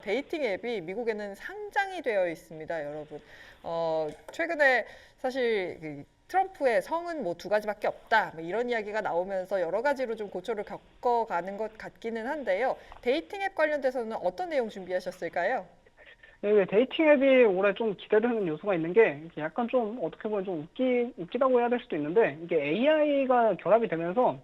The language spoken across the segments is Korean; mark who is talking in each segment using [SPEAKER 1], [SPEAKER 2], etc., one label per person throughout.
[SPEAKER 1] 데이팅 앱이 미국에는 상장이 되어 있습니다, 여러분. 최근에 사실 그 트럼프의 성은 뭐 두 가지밖에 없다, 뭐 이런 이야기가 나오면서 여러 가지로 좀 고초를 겪어가는 것 같기는 한데요. 데이팅 앱 관련돼서는 어떤 내용 준비하셨을까요?
[SPEAKER 2] 네, 데이팅 앱이 올해 좀 기대되는 요소가 있는 게 이게 약간 좀 어떻게 보면 좀 웃기다고 해야 될 수도 있는데 이게 AI가 결합이 되면서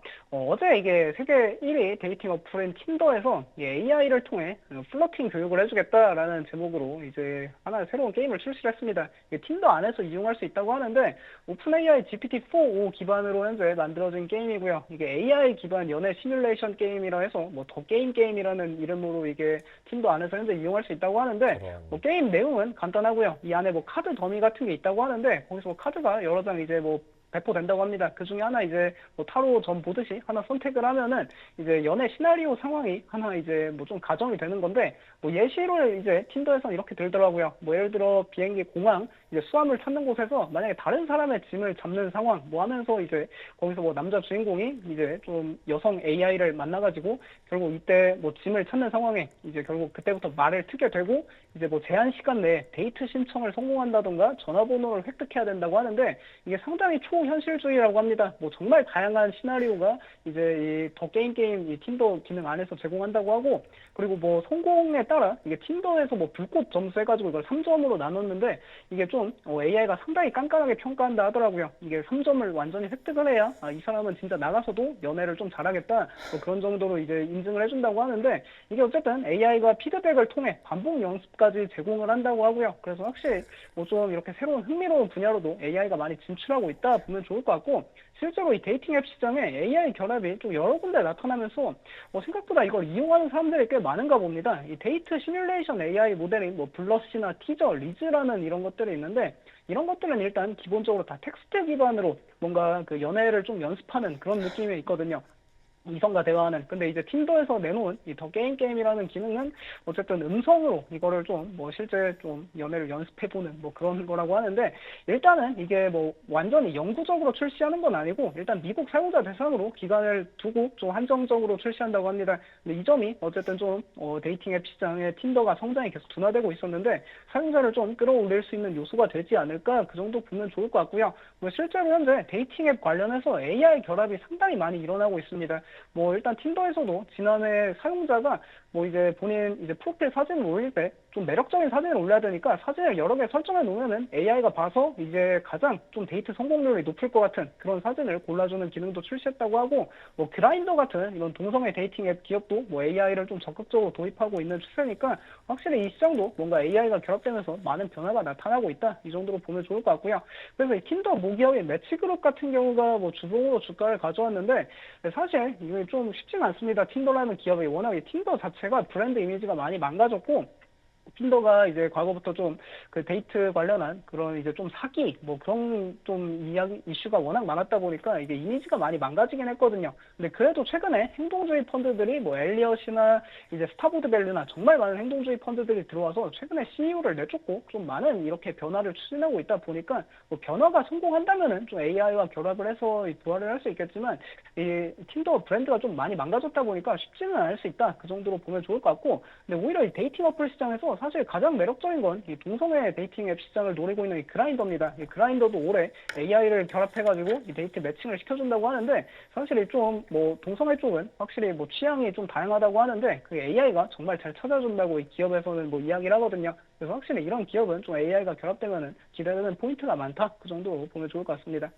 [SPEAKER 2] 제 이게 세계 1위 데이팅 어플인 틴더에서 AI를 통해 플러팅 교육을 해주겠다라는 제목으로 이제 하나의 새로운 게임을 출시를 했습니다. 이게 틴더 안에서 이용할 수 있다고 하는데 오픈 AI GPT-4o 기반으로 현재 만들어진 게임이고요. 이게 AI 기반 연애 시뮬레이션 게임이라 해서 뭐 더 게임이라는 이름으로 이게 틴더 안에서 현재 이용할 수 있다고 하는데
[SPEAKER 3] 저런.
[SPEAKER 2] 게임 내용은 간단하고요. 이 안에 뭐 카드 더미 같은 게 있다고 하는데 거기서 뭐 카드가 여러 장 이제 뭐 배포된다고 합니다. 그 중에 하나 이제 뭐 타로 점 보듯이 하나 선택을 하면은 이제 연애 시나리오 상황이 하나 이제 뭐 좀 가정이 되는 건데 뭐 예시를 이제 틴더에서 이렇게 들더라고요. 뭐 예를 들어 비행기 공항 이제 수암을 찾는 곳에서 만약에 다른 사람의 짐을 잡는 상황 뭐 하면서 이제 거기서 뭐 남자 주인공이 이제 좀 여성 AI를 만나가지고 결국 이때 뭐 짐을 찾는 상황에 이제 결국 그때부터 말을 트게 되고 이제 뭐 제한 시간 내에 데이트 신청을 성공한다던가 전화번호를 획득해야 된다고 하는데 이게 상당히 초현실주의라고 합니다. 뭐 정말 다양한 시나리오가 이제 이 더 게임 이 틴더 기능 안에서 제공한다고 하고 그리고 뭐 성공에 따라 이게 틴더에서 뭐 불꽃 점수 해가지고 이걸 3점으로 나눴는데 이게 좀 AI가 상당히 깐깐하게 평가한다 하더라고요. 이게 3점을 완전히 획득을 해야 이 사람은 진짜 나가서도 연애를 좀 잘하겠다 뭐 그런 정도로 이제 인증을 해준다고 하는데 이게 어쨌든 AI가 피드백을 통해 반복 연습까지 제공을 한다고 하고요. 그래서 확실히 뭐 좀 이렇게 새로운 흥미로운 분야로도 AI가 많이 진출하고 있다 보면 좋을 것 같고 실제로 이 데이팅 앱 시장에 AI 결합이 좀 여러 군데 나타나면서 생각보다 이걸 이용하는 사람들이 꽤 많은가 봅니다. 이 데이트 시뮬레이션 AI 모델인 뭐 블러시나 티저, 리즈라는 이런 것들이 있는데 이런 것들은 일단 기본적으로 다 텍스트 기반으로 뭔가 그 연애를 좀 연습하는 그런 느낌이 있거든요. 이성과 대화하는. 근데 이제 틴더에서 내놓은 이 더 게임이라는 기능은 어쨌든 음성으로 이거를 좀 뭐 실제 좀 연애를 연습해보는 뭐 그런 거라고 하는데 일단은 이게 뭐 완전히 영구적으로 출시하는 건 아니고 일단 미국 사용자 대상으로 기간을 두고 좀 한정적으로 출시한다고 합니다. 근데 이 점이 어쨌든 좀 데이팅 앱 시장의 틴더가 성장이 계속 둔화되고 있었는데 사용자를 좀 끌어올릴 수 있는 요소가 되지 않을까 그 정도 보면 좋을 것 같고요. 뭐 실제로 현재 데이팅 앱 관련해서 AI 결합이 상당히 많이 일어나고 있습니다. 뭐 일단 틴더에서도 지난해 사용자가 뭐 이제 본인 이제 프로필 사진을 올릴 때 좀 매력적인 사진을 올려야 되니까 사진을 여러 개 설정해 놓으면은 AI가 봐서 이제 가장 좀 데이트 성공률이 높을 것 같은 그런 사진을 골라주는 기능도 출시했다고 하고 뭐 그라인더 같은 이런 동성애 데이팅 앱 기업도 뭐 AI를 좀 적극적으로 도입하고 있는 추세니까 확실히 이 시장도 뭔가 AI가 결합되면서 많은 변화가 나타나고 있다 이 정도로 보면 좋을 것 같고요. 그래서 이 틴더 모기업인 매치그룹 같은 경우가 뭐 주봉으로 주가를 가져왔는데 사실 이게 좀 쉽진 않습니다. 틴더라는 기업이 워낙에 틴더 자체가 브랜드 이미지가 많이 망가졌고 틴더가 이제 과거부터 좀 그 데이트 관련한 그런 이제 좀 사기 뭐 그런 좀 이야기 이슈가 워낙 많았다 보니까 이게 이미지가 많이 망가지긴 했거든요. 근데 그래도 최근에 행동주의 펀드들이 뭐 엘리엇이나 이제 스타보드 밸류나 정말 많은 행동주의 펀드들이 들어와서 최근에 CEO를 내쫓고 좀 많은 이렇게 변화를 추진하고 있다 보니까 뭐 변화가 성공한다면은 좀 AI와 결합을 해서 부활을 할 수 있겠지만 이 틴더 브랜드가 좀 많이 망가졌다 보니까 쉽지는 않을 수 있다 그 정도로 보면 좋을 것 같고 근데 오히려 이 데이팅 어플 시장에서 사실 가장 매력적인 건 이 동성애 데이팅 앱 시장을 노리고 있는 이 그라인더입니다. 이 그라인더도 올해 AI를 결합해가지고 이 데이트 매칭을 시켜준다고 하는데 사실 좀 뭐 동성애 쪽은 확실히 뭐 취향이 좀 다양하다고 하는데 그 AI가 정말 잘 찾아준다고 이 기업에서는 뭐 이야기를 하거든요. 그래서 확실히 이런 기업은 좀 AI가 결합되면은 기대되는 포인트가 많다 그 정도로 보면 좋을 것 같습니다.